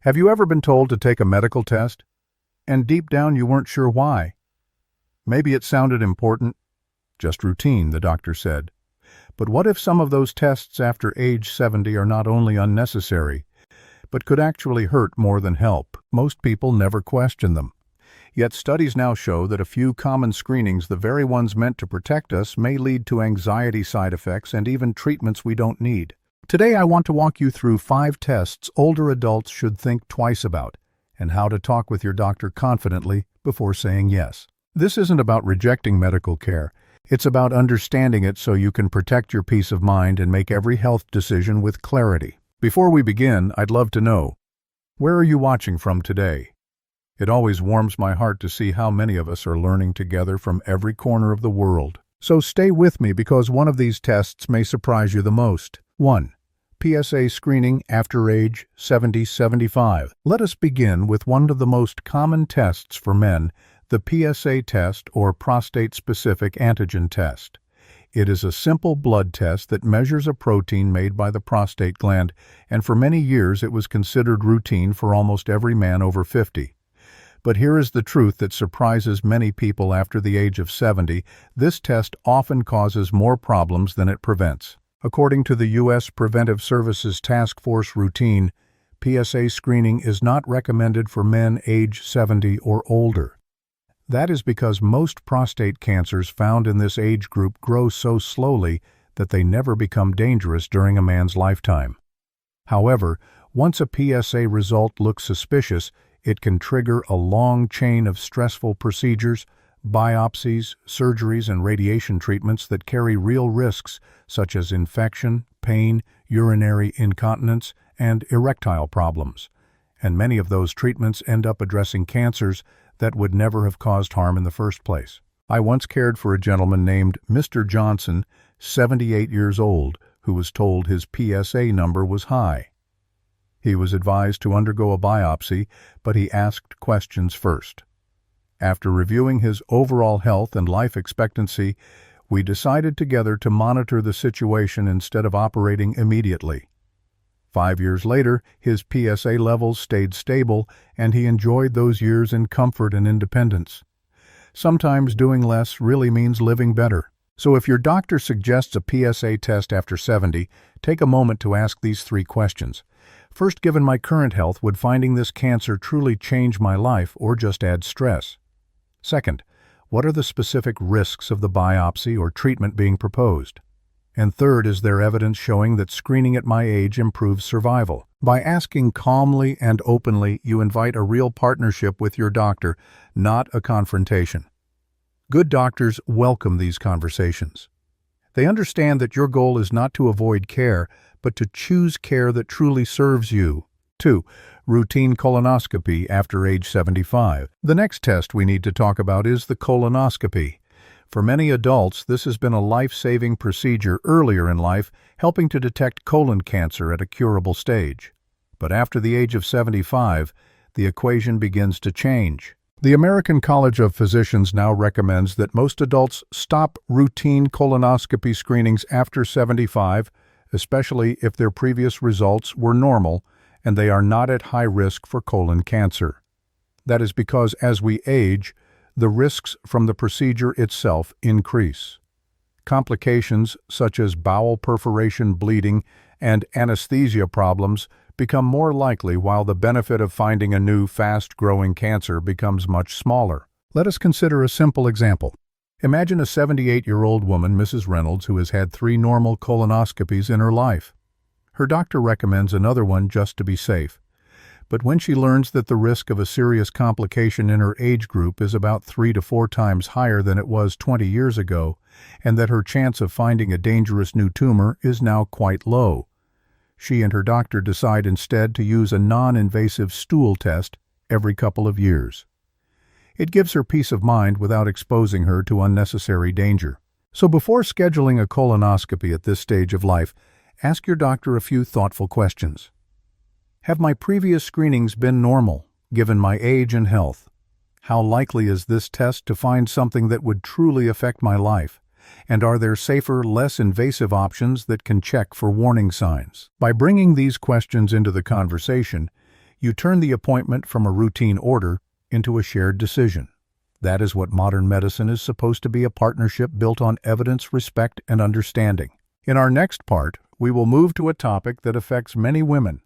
Have you ever been told to take a medical test, and deep down you weren't sure why? Maybe it sounded important, just routine, the doctor said. But what if some of those tests after age 70 are not only unnecessary, but could actually hurt more than help? Most people never question them. Yet studies now show that a few common screenings, the very ones meant to protect us, may lead to anxiety side effects and even treatments we don't need. Today I want to walk you through 5 tests older adults should think twice about, and how to talk with your doctor confidently before saying yes. This isn't about rejecting medical care. It's about understanding it so you can protect your peace of mind and make every health decision with clarity. Before we begin, I'd love to know, where are you watching from today? It always warms my heart to see how many of us are learning together from every corner of the world. So stay with me because one of these tests may surprise you the most. 1. PSA screening after age 70-75. Let us begin with one of the most common tests for men, the PSA test or prostate-specific antigen test. It is a simple blood test that measures a protein made by the prostate gland, and for many years it was considered routine for almost every man over 50. But here is the truth that surprises many people after the age of 70. This test often causes more problems than it prevents. According to the U.S. Preventive Services Task Force routine, PSA screening is not recommended for men age 70 or older. That is because most prostate cancers found in this age group grow so slowly that they never become dangerous during a man's lifetime. However, once a PSA result looks suspicious, it can trigger a long chain of stressful procedures, biopsies, surgeries, and radiation treatments that carry real risks such as infection, pain, urinary incontinence, and erectile problems. And many of those treatments end up addressing cancers that would never have caused harm in the first place. I once cared for a gentleman named Mr. Johnson, 78 years old, who was told his PSA number was high. He was advised to undergo a biopsy, but he asked questions first. After reviewing his overall health and life expectancy, we decided together to monitor the situation instead of operating immediately. 5 years later, his PSA levels stayed stable, and he enjoyed those years in comfort and independence. Sometimes doing less really means living better. So if your doctor suggests a PSA test after 70, take a moment to ask these 3 questions. First, given my current health, would finding this cancer truly change my life or just add stress? Second, what are the specific risks of the biopsy or treatment being proposed? And third, is there evidence showing that screening at my age improves survival? By asking calmly and openly, you invite a real partnership with your doctor, not a confrontation. Good doctors welcome these conversations. They understand that your goal is not to avoid care, but to choose care that truly serves you. 2. Routine colonoscopy after age 75. The next test we need to talk about is the colonoscopy. For many adults, this has been a life-saving procedure earlier in life, helping to detect colon cancer at a curable stage. But after the age of 75, the equation begins to change. The American College of Physicians now recommends that most adults stop routine colonoscopy screenings after 75, especially if their previous results were normal and they are not at high risk for colon cancer. That is because as we age, the risks from the procedure itself increase. Complications such as bowel perforation, bleeding, and anesthesia problems become more likely, while the benefit of finding a new, fast-growing cancer becomes much smaller. Let us consider a simple example. Imagine a 78-year-old woman, Mrs. Reynolds, who has had 3 normal colonoscopies in her life. Her doctor recommends another one just to be safe. But when she learns that the risk of a serious complication in her age group is about 3 to 4 times higher than it was 20 years ago, and that her chance of finding a dangerous new tumor is now quite low, she and her doctor decide instead to use a non-invasive stool test every couple of years. It gives her peace of mind without exposing her to unnecessary danger. So before scheduling a colonoscopy at this stage of life, ask your doctor a few thoughtful questions. Have my previous screenings been normal, given my age and health? How likely is this test to find something that would truly affect my life? And are there safer, less invasive options that can check for warning signs? By bringing these questions into the conversation, You turn the appointment from a routine order into a shared decision. That is what modern medicine is supposed to be, a partnership built on evidence, respect, and understanding. In our next part, we will move to a topic that affects many women,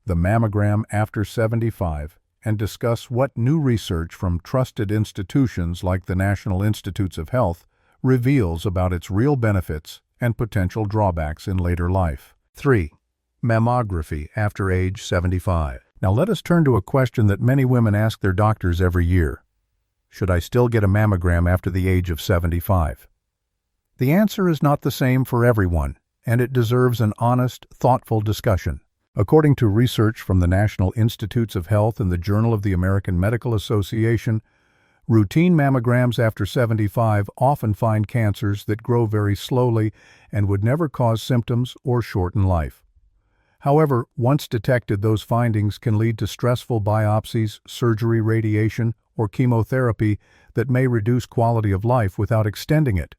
the mammogram after 75, and discuss what new research from trusted institutions like the National Institutes of Health reveals about its real benefits and potential drawbacks in later life. 3. Mammography after age 75. Now let us turn to a question that many women ask their doctors every year. Should I still get a mammogram after the age of 75? The answer is not the same for everyone, and it deserves an honest, thoughtful discussion. According to research from the National Institutes of Health and the Journal of the American Medical Association, routine mammograms after 75 often find cancers that grow very slowly and would never cause symptoms or shorten life. However, once detected, those findings can lead to stressful biopsies, surgery, radiation, or chemotherapy that may reduce quality of life without extending it.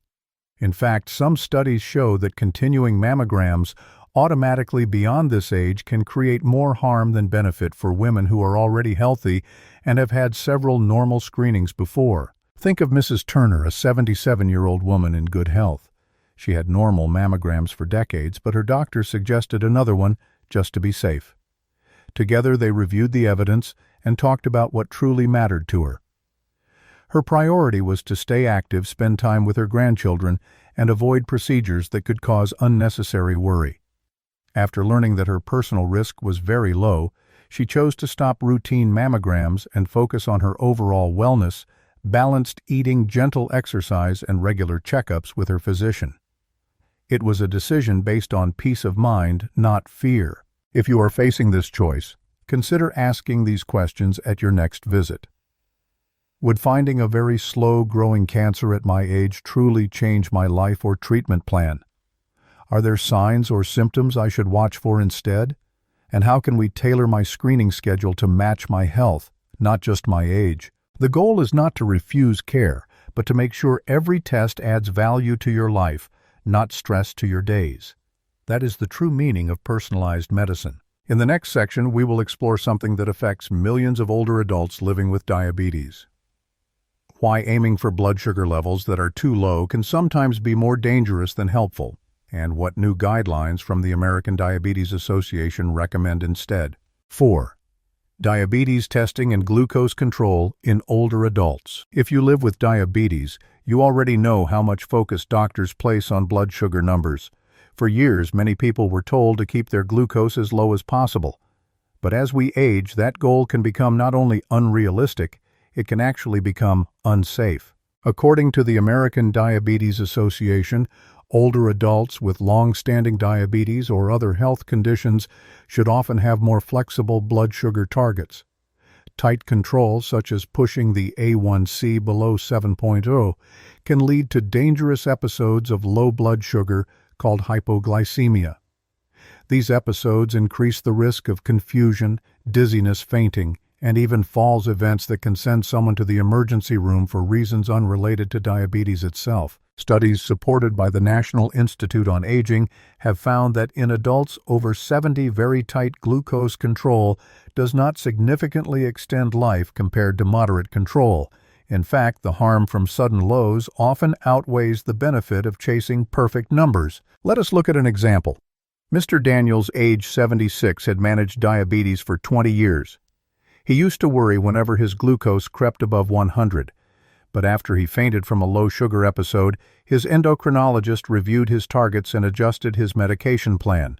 In fact, some studies show that continuing mammograms automatically beyond this age can create more harm than benefit for women who are already healthy and have had several normal screenings before. Think of Mrs. Turner, a 77-year-old woman in good health. She had normal mammograms for decades, but her doctor suggested another one just to be safe. Together they reviewed the evidence and talked about what truly mattered to her. Her priority was to stay active, spend time with her grandchildren, and avoid procedures that could cause unnecessary worry. After learning that her personal risk was very low, she chose to stop routine mammograms and focus on her overall wellness, balanced eating, gentle exercise, and regular checkups with her physician. It was a decision based on peace of mind, not fear. If you are facing this choice, consider asking these questions at your next visit. Would finding a very slow-growing cancer at my age truly change my life or treatment plan? Are there signs or symptoms I should watch for instead? And how can we tailor my screening schedule to match my health, not just my age? The goal is not to refuse care, but to make sure every test adds value to your life, not stress to your days. That is the true meaning of personalized medicine. In the next section, we will explore something that affects millions of older adults living with diabetes. Why aiming for blood sugar levels that are too low can sometimes be more dangerous than helpful, and what new guidelines from the American Diabetes Association recommend instead. 4. Diabetes testing and glucose control in older adults. If you live with diabetes, you already know how much focus doctors place on blood sugar numbers. For years, many people were told to keep their glucose as low as possible. But as we age, that goal can become not only unrealistic, it can actually become unsafe. According to the American Diabetes Association, older adults with long-standing diabetes or other health conditions should often have more flexible blood sugar targets. Tight control, such as pushing the A1C below 7.0, can lead to dangerous episodes of low blood sugar called hypoglycemia. These episodes increase the risk of confusion, dizziness, fainting, and even falls events that can send someone to the emergency room for reasons unrelated to diabetes itself. Studies supported by the National Institute on Aging have found that in adults over 70, very tight glucose control does not significantly extend life compared to moderate control. In fact, the harm from sudden lows often outweighs the benefit of chasing perfect numbers. Let us look at an example. Mr. Daniels, age 76, had managed diabetes for 20 years. He used to worry whenever his glucose crept above 100. But after he fainted from a low-sugar episode, his endocrinologist reviewed his targets and adjusted his medication plan.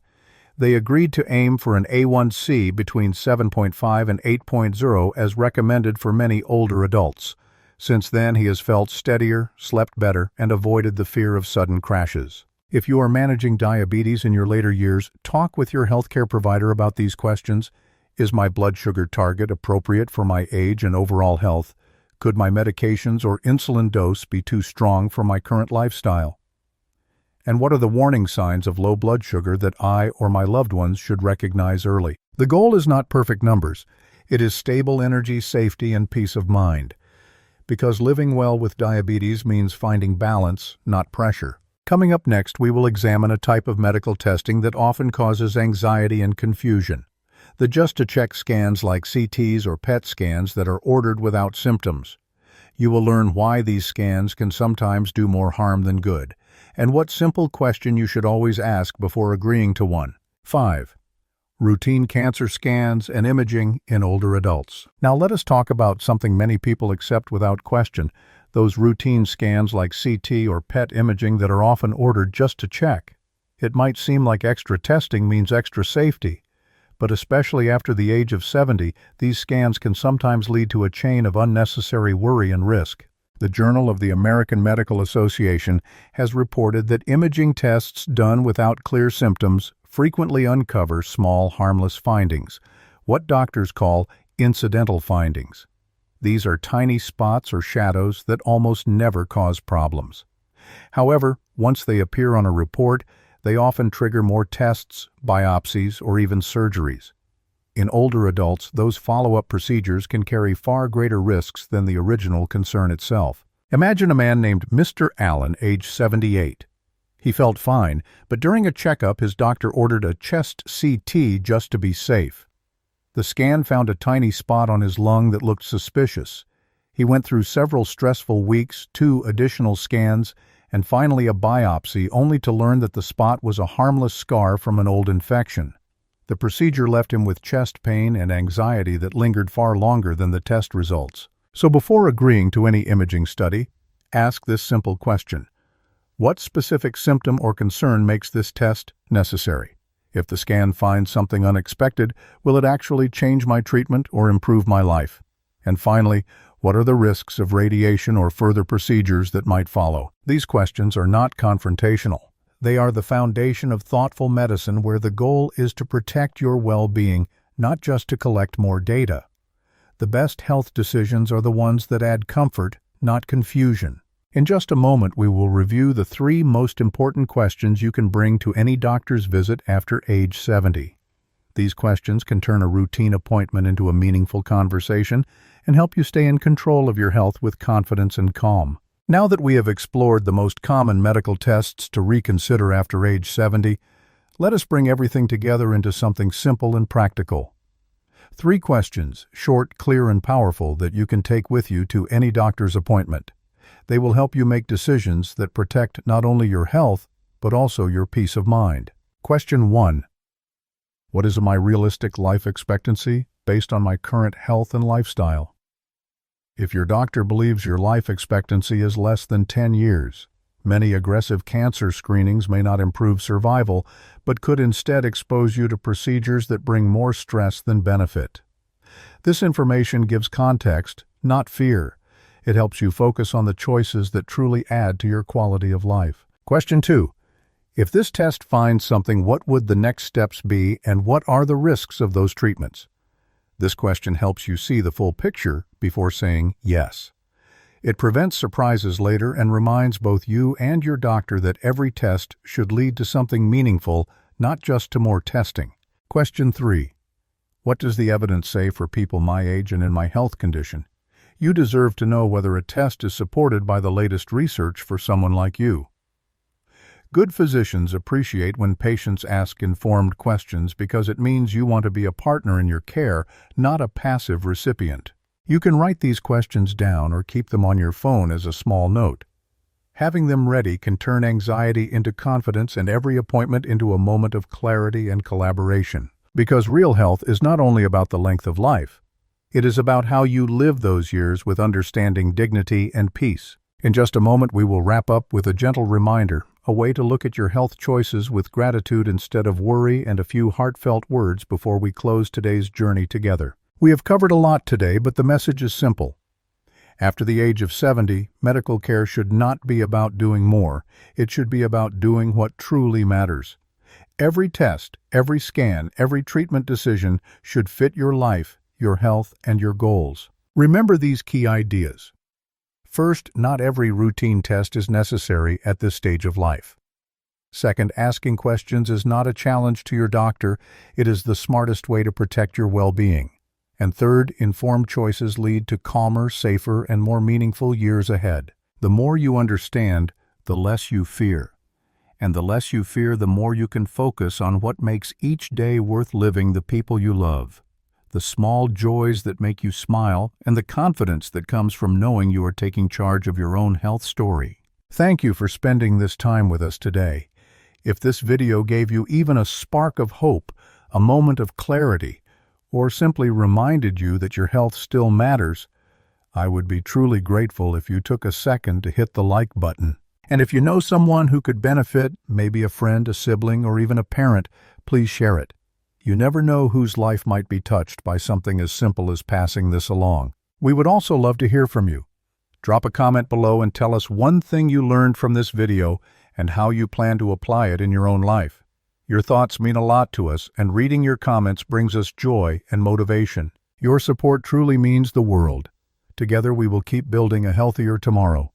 They agreed to aim for an A1C between 7.5 and 8.0 as recommended for many older adults. Since then, he has felt steadier, slept better, and avoided the fear of sudden crashes. If you are managing diabetes in your later years, talk with your healthcare provider about these questions. Is my blood sugar target appropriate for my age and overall health? Could my medications or insulin dose be too strong for my current lifestyle? And what are the warning signs of low blood sugar that I or my loved ones should recognize early? The goal is not perfect numbers. It is stable energy, safety, and peace of mind. Because living well with diabetes means finding balance, not pressure. Coming up next, we will examine a type of medical testing that often causes anxiety and confusion: The just-to-check scans like CTs or PET scans that are ordered without symptoms. You will learn why these scans can sometimes do more harm than good, and what simple question you should always ask before agreeing to one. 5. Routine cancer scans and imaging in older adults. Now let us talk about something many people accept without question, those routine scans like CT or PET imaging that are often ordered just to check. It might seem like extra testing means extra safety, but especially after the age of 70, these scans can sometimes lead to a chain of unnecessary worry and risk. The Journal of the American Medical Association has reported that imaging tests done without clear symptoms frequently uncover small, harmless findings, what doctors call incidental findings. These are tiny spots or shadows that almost never cause problems. However, once they appear on a report, they often trigger more tests, biopsies, or even surgeries. In older adults, those follow-up procedures can carry far greater risks than the original concern itself. Imagine a man named Mr. Allen, age 78. He felt fine, but during a checkup, his doctor ordered a chest CT just to be safe. The scan found a tiny spot on his lung that looked suspicious. He went through several stressful weeks, 2 additional scans, and finally a biopsy, only to learn that the spot was a harmless scar from an old infection. The procedure left him with chest pain and anxiety that lingered far longer than the test results. So before agreeing to any imaging study, ask this simple question. What specific symptom or concern makes this test necessary? If the scan finds something unexpected, will it actually change my treatment or improve my life? And finally, what are the risks of radiation or further procedures that might follow? These questions are not confrontational. They are the foundation of thoughtful medicine where the goal is to protect your well-being, not just to collect more data. The best health decisions are the ones that add comfort, not confusion. In just a moment, we will review the 3 most important questions you can bring to any doctor's visit after age 70. These questions can turn a routine appointment into a meaningful conversation and help you stay in control of your health with confidence and calm. Now that we have explored the most common medical tests to reconsider after age 70, let us bring everything together into something simple and practical. 3 questions, short, clear, and powerful, that you can take with you to any doctor's appointment. They will help you make decisions that protect not only your health, but also your peace of mind. Question 1. What is my realistic life expectancy based on my current health and lifestyle? If your doctor believes your life expectancy is less than 10 years, many aggressive cancer screenings may not improve survival, but could instead expose you to procedures that bring more stress than benefit. This information gives context, not fear. It helps you focus on the choices that truly add to your quality of life. Question 2. If this test finds something, what would the next steps be, and what are the risks of those treatments? This question helps you see the full picture before saying yes. It prevents surprises later and reminds both you and your doctor that every test should lead to something meaningful, not just to more testing. Question 3. What does the evidence say for people my age and in my health condition? You deserve to know whether a test is supported by the latest research for someone like you. Good physicians appreciate when patients ask informed questions because it means you want to be a partner in your care, not a passive recipient. You can write these questions down or keep them on your phone as a small note. Having them ready can turn anxiety into confidence and every appointment into a moment of clarity and collaboration. Because real health is not only about the length of life, it is about how you live those years with understanding, dignity, and peace. In just a moment, we will wrap up with a gentle reminder, a way to look at your health choices with gratitude instead of worry, and a few heartfelt words before we close today's journey together. We have covered a lot today, but the message is simple. After the age of 70, medical care should not be about doing more. It should be about doing what truly matters. Every test, every scan, every treatment decision should fit your life, your health, and your goals. Remember these key ideas. First, not every routine test is necessary at this stage of life. Second, asking questions is not a challenge to your doctor. It is the smartest way to protect your well-being. And third, informed choices lead to calmer, safer, and more meaningful years ahead. The more you understand, the less you fear. And the less you fear, the more you can focus on what makes each day worth living, the people you love, the small joys that make you smile, and the confidence that comes from knowing you are taking charge of your own health story. Thank you for spending this time with us today. If this video gave you even a spark of hope, a moment of clarity, or simply reminded you that your health still matters, I would be truly grateful if you took a second to hit the like button. And if you know someone who could benefit, maybe a friend, a sibling, or even a parent, please share it. You never know whose life might be touched by something as simple as passing this along. We would also love to hear from you. Drop a comment below and tell us one thing you learned from this video and how you plan to apply it in your own life. Your thoughts mean a lot to us, and reading your comments brings us joy and motivation. Your support truly means the world. Together we will keep building a healthier tomorrow.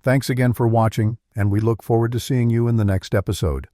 Thanks again for watching, and we look forward to seeing you in the next episode.